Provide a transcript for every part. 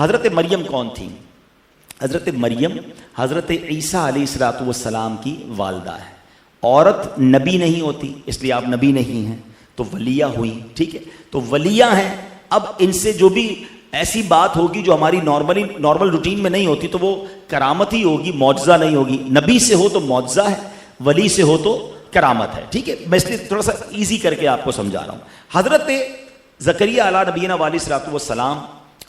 حضرت مریم کون تھیں؟ حضرت مریم حضرت عیسیٰ علیہ الصلوۃ والسلام کی والدہ ہے. عورت نبی نہیں ہوتی، اس لیے آپ نبی نہیں ہیں، تو ولیہ ہوئی. ٹھیک ہے، تو ولیہ ہیں. اب ان سے جو بھی ایسی بات ہوگی جو ہماری نارمل روٹین میں نہیں ہوتی تو وہ کرامت ہی ہوگی، معجزہ نہیں ہوگی. نبی سے ہو تو معجزہ ہے، ولی سے ہو تو کرامت ہے. ٹھیک ہے، میں اس لیے تھوڑا سا ایزی کر کے آپ کو سمجھا رہا ہوں. حضرت زکریا علیہ نبینا علیہ الصلوۃ والسلام،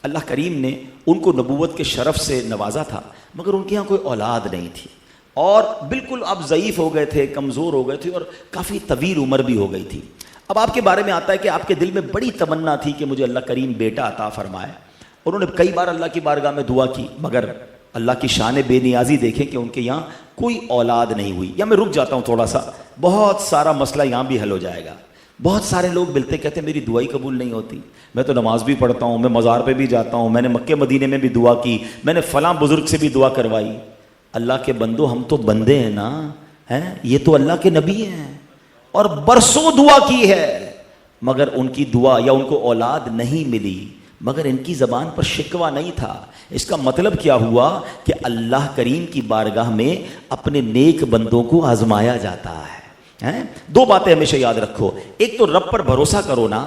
اللہ کریم نے ان کو نبوت کے شرف سے نوازا تھا، مگر ان کے یہاں کوئی اولاد نہیں تھی، اور بالکل اب ضعیف ہو گئے تھے، کمزور ہو گئے تھے، اور کافی طویل عمر بھی ہو گئی تھی. اب آپ کے بارے میں آتا ہے کہ آپ کے دل میں بڑی تمنا تھی کہ مجھے اللہ کریم بیٹا عطا فرمائے. انہوں نے کئی بار اللہ کی بارگاہ میں دعا کی، مگر اللہ کی شان بے نیازی دیکھیں کہ ان کے یہاں کوئی اولاد نہیں ہوئی. یا میں رک جاتا ہوں تھوڑا سا، بہت سارا مسئلہ یہاں بھی حل ہو جائے گا. بہت سارے لوگ ملتے کہتے ہیں میری دعائی قبول نہیں ہوتی، میں تو نماز بھی پڑھتا ہوں، میں مزار پہ بھی جاتا ہوں، میں نے مکے مدینے میں بھی دعا کی، میں نے فلاں بزرگ سے بھی دعا کروائی. اللہ کے بندو، ہم تو بندے ہیں نا، ہیں یہ تو اللہ کے نبی ہیں اور برسوں دعا کی ہے، مگر ان کی دعا یا ان کو اولاد نہیں ملی، مگر ان کی زبان پر شکوہ نہیں تھا. اس کا مطلب کیا ہوا کہ اللہ کریم کی بارگاہ میں اپنے نیک بندوں کو آزمایا جاتا ہے. دو باتیں ہمیشہ یاد رکھو، ایک تو رب پر بھروسہ کرو نا.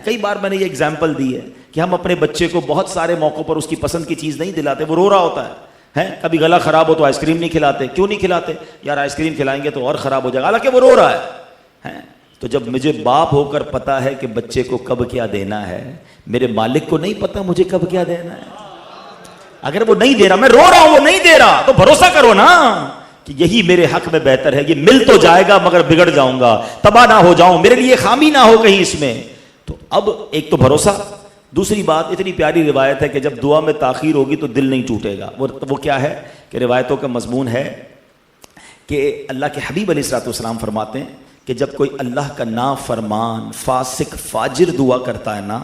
کئی بار میں نے یہ اگزامپل دی ہے کہ ہم اپنے بچے کو بہت سارے موقعوں پر اس کی پسند کی چیز نہیں دلاتے، وہ رو رہا ہوتا ہے. کبھی گلا خراب ہو تو آئس کریم نہیں کھلاتے. کیوں نہیں کھلاتے؟ یار آئس کریم کھلائیں گے تو اور خراب ہو جائے گا، حالانکہ وہ رو رہا ہے. تو جب مجھے باپ ہو کر پتا ہے کہ بچے کو کب کیا دینا ہے، میرے مالک کو نہیں پتا مجھے کب کیا دینا ہے. اگر وہ نہیں دے رہا، میں رو رہا ہوں وہ نہیں دے رہا، تو بھروسہ کرو نا کہ یہی میرے حق میں بہتر ہے. یہ مل تو جائے گا مگر بگڑ جاؤں گا، تباہ نہ ہو جاؤں، میرے لیے خامی نہ ہو کہیں اس میں. تو اب ایک تو بھروسہ. دوسری بات، اتنی پیاری روایت ہے کہ جب دعا میں تاخیر ہوگی تو دل نہیں ٹوٹے گا. وہ کیا ہے کہ روایتوں کا مضمون ہے کہ اللہ کے حبیب علیہ الصلوۃ والسلام فرماتے ہیں کہ جب کوئی اللہ کا نافرمان فاسق فاجر دعا کرتا ہے نا،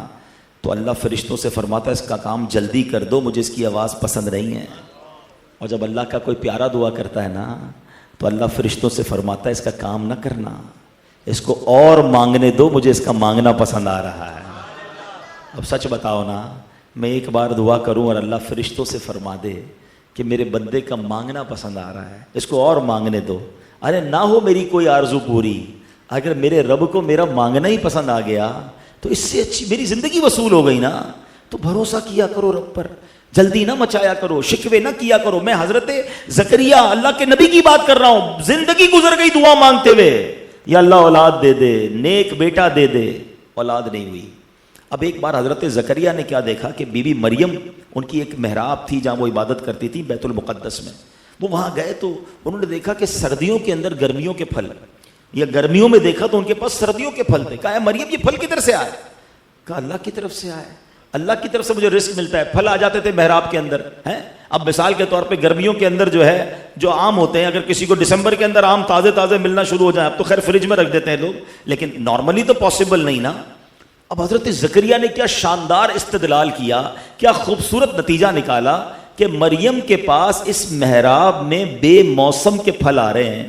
تو اللہ فرشتوں سے فرماتا ہے اس کا کام جلدی کر دو، مجھے اس کی آواز پسند نہیں ہے. اور جب اللہ کا کوئی پیارا دعا کرتا ہے نا، تو اللہ فرشتوں سے فرماتا ہے اس کا کام نہ کرنا، اس کو اور مانگنے دو، مجھے اس کا مانگنا پسند آ رہا ہے. اب سچ بتاؤ نا، میں ایک بار دعا کروں اور اللہ فرشتوں سے فرما دے کہ میرے بندے کا مانگنا پسند آ رہا ہے، اس کو اور مانگنے دو. ارے نہ ہو میری کوئی آرزو پوری، اگر میرے رب کو میرا مانگنا ہی پسند آ گیا تو اس سے اچھی میری زندگی وصول ہو گئی نا. تو بھروسہ کیا کرو رب پر، جلدی نہ مچایا کرو، شکوے نہ کیا کرو. میں حضرت زکریا اللہ کے نبی کی بات کر رہا ہوں، زندگی گزر گئی دعا مانگتے ہوئے، یا اللہ اولاد دے دے، نیک بیٹا دے دے، اولاد نہیں ہوئی. اب ایک بار حضرت زکریا نے کیا دیکھا کہ بی بی مریم، ان کی ایک محراب تھی جہاں وہ عبادت کرتی تھی بیت المقدس میں. وہ وہاں گئے تو انہوں نے دیکھا کہ سردیوں کے اندر گرمیوں کے پھل، یا گرمیوں میں دیکھا تو ان کے پاس سردیوں کے پھل تھے. کہا مریم یہ پھل کدھر سے آئے؟ کہا اللہ کی طرف سے آئے، اللہ کی طرف سے مجھے رزق ملتا ہے. پھل آ جاتے تھے محراب کے اندر. اب مثال کے طور پہ گرمیوں کے اندر جو آم ہوتے ہیں، اگر کسی کو دسمبر کے اندر آم تازے تازے ملنا شروع ہو جائیں، اب تو خیر فریج میں رکھ دیتے ہیں لوگ، لیکن نارملی تو پاسبل نہیں نا. اب حضرت زکریا نے کیا شاندار استدلال کیا، کیا خوبصورت نتیجہ نکالا کہ مریم کے پاس اس محراب میں بے موسم کے پھل آ رہے ہیں،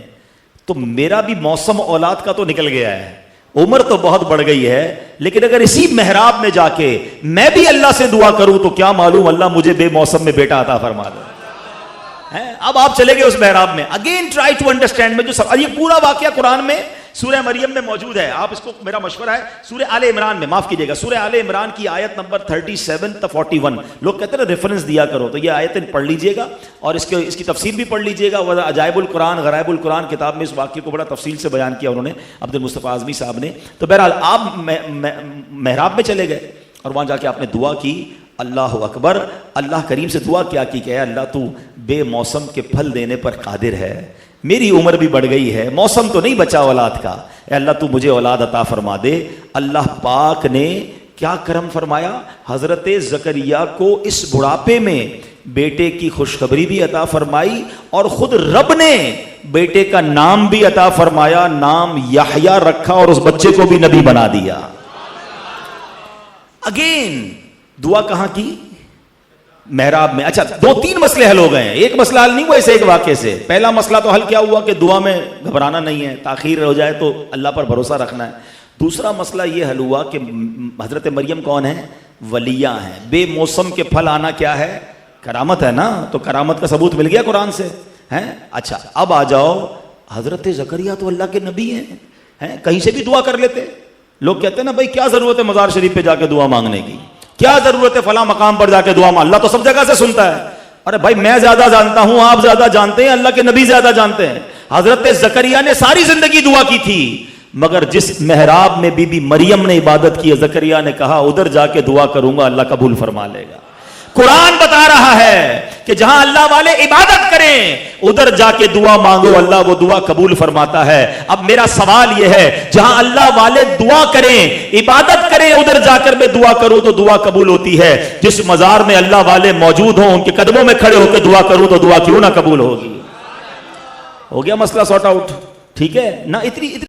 تو میرا بھی موسم اولاد کا تو نکل گیا ہے، عمر تو بہت بڑھ گئی ہے، لیکن اگر اسی محراب میں جا کے میں بھی اللہ سے دعا کروں تو کیا معلوم اللہ مجھے بے موسم میں بیٹا عطا فرما دے. اب آپ چلے گئے اس محراب میں. Again try to understand. میں جو یہ پورا واقعہ قرآن میں سورہ مریم میں موجود ہے. آپ اس کو، میرا مشورہ ہے سورہ آل عمران میں، معاف کیجیے گا، سورہ آل عمران کی آیت نمبر 37 تا 41. لوگ کہتے ہیں نا ریفرنس دیا کرو، تو یہ آیتیں پڑھ لیجئے گا اور اس کی تفسیر بھی پڑھ لیجئے گا. عجائب القرآن غرائب القرآن کتاب میں اس واقعے کو بڑا تفصیل سے بیان کیا انہوں نے، عبد المصطفیٰ اعظمی صاحب نے. تو بہرحال آپ محراب میں چلے گئے اور وہاں جا کے آپ نے دعا کی. اللہ اکبر. اللہ کریم سے دعا کیا کی کہ اے اللہ تو بے موسم کے پھل دینے پر قادر ہے، میری عمر بھی بڑھ گئی ہے، موسم تو نہیں بچا اولاد کا، اے اللہ تو مجھے اولاد عطا فرما دے. اللہ پاک نے کیا کرم فرمایا، حضرت زکریا کو اس بڑھاپے میں بیٹے کی خوشخبری بھی عطا فرمائی، اور خود رب نے بیٹے کا نام بھی عطا فرمایا، نام یحییٰ رکھا، اور اس بچے کو بھی نبی بنا دیا. اگین دعا کہاں کی؟ محراب میں. اچھا، 2-3 مسئلے حل ہو گئے ہیں، ایک مسئلہ حل نہیں ہوا اس ایک واقعے سے. پہلا مسئلہ تو حل کیا ہوا کہ دعا میں گھبرانا نہیں ہے، تاخیر ہو جائے تو اللہ پر بھروسہ رکھنا ہے. دوسرا مسئلہ یہ حل ہوا کہ حضرت مریم کون ہے؟ ولیاں ہیں. بے موسم کے پھل آنا کیا ہے؟ کرامت ہے نا. تو کرامت کا ثبوت مل گیا قرآن سے ہیں. اچھا اب آ جاؤ, حضرت زکریا تو اللہ کے نبی ہیں, کہیں سے بھی دعا کر لیتے. لوگ کہتے ہیں نا بھائی کیا ضرورت ہے مزار شریف پہ جا کے دعا مانگنے کی, کیا ضرورت ہے فلاں مقام پر جا کے دعا مانگ, اللہ تو سب جگہ سے سنتا ہے. ارے بھائی میں زیادہ جانتا ہوں, آپ زیادہ جانتے ہیں, اللہ کے نبی زیادہ جانتے ہیں. حضرت زکریا نے ساری زندگی دعا کی تھی, مگر جس محراب میں بی بی مریم نے عبادت کی, زکریا نے کہا ادھر جا کے دعا کروں گا اللہ قبول فرما لے گا. قرآن بتا رہا ہے کہ جہاں اللہ والے عبادت کریں ادھر جا کے دعا مانگو, اللہ وہ دعا قبول فرماتا ہے. اب میرا سوال یہ ہے, جہاں اللہ والے دعا کریں عبادت کریں ادھر جا کر میں دعا کروں تو دعا قبول ہوتی ہے, جس مزار میں اللہ والے موجود ہوں ان کے قدموں میں کھڑے ہو کے دعا کروں تو دعا کیوں نہ قبول ہوگی. ہو گیا مسئلہ سارٹ آؤٹ, ٹھیک ہے نا. اتنی